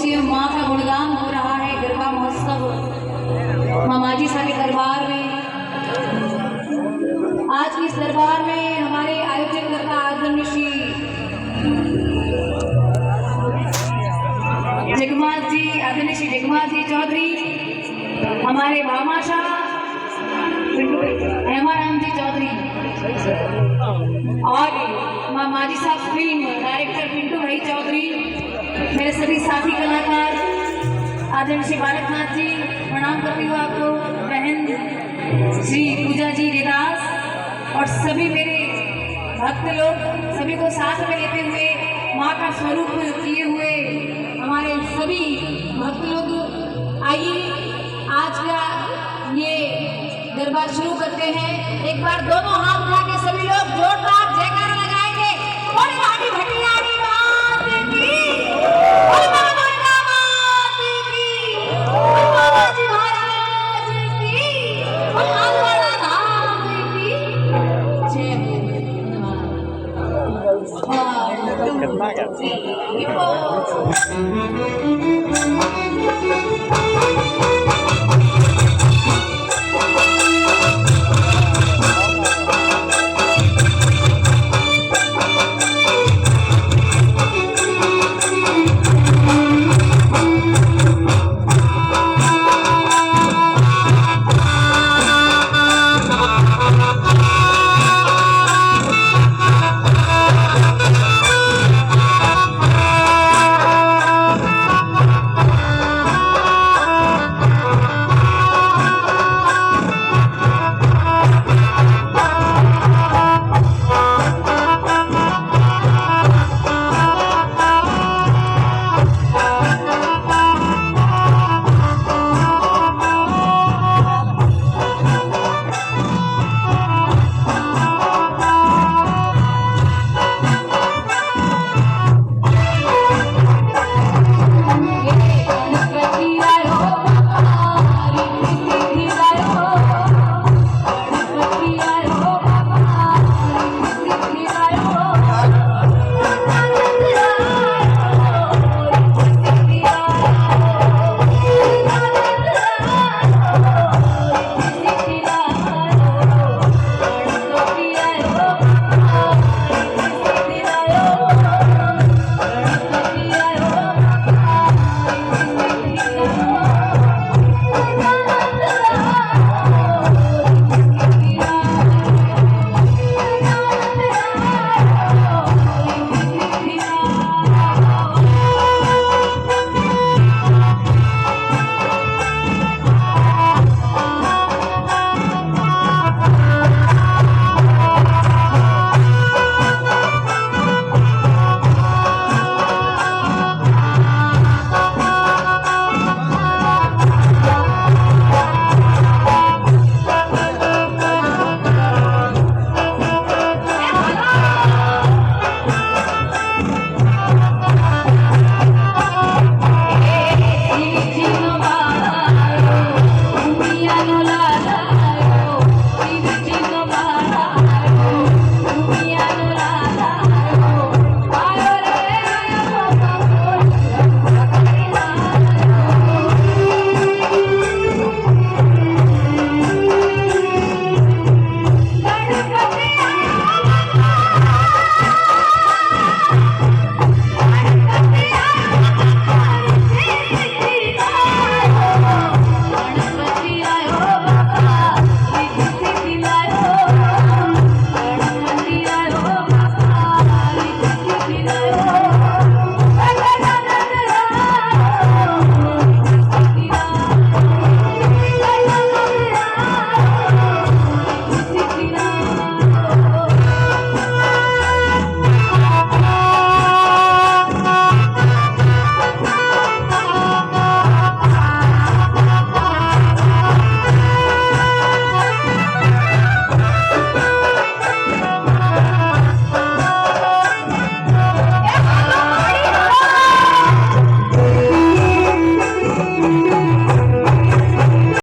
शिव माँ का गुणगान हो रहा है गरबा महोत्सव माँ माझी सा के दरबार में। आज की इस दरबार में हमारे आयोजन करता आदरणीय श्री जगमाल जी, आदरणीय श्री जगमाल जी चौधरी, हमारे भामाशाह हेमाराम जी चौधरी और माँ माझी साहब फिल्म डायरेक्टर पिंटू भाई चौधरी, मेरे सभी साथी कलाकार, आदरणीय श्री बालकनाथ जी, प्रणाम करती हूँ आपको, बहन श्री पूजा जी रेदास और सभी मेरे भक्त लोग, सभी को साथ में लेते हुए माँ का स्वरूप किए हुए हमारे सभी भक्त लोग, आइए आज का ये दरबार शुरू करते हैं। एक बार दोनों हाथ उठा के सभी लोग जोरदार जयकारा लगाएंगे। और रानी भटियारी मात की, और मां दुर्गा मात की, और बाबा जी महाराज की, और आलवाड़ा धाम की जय हो।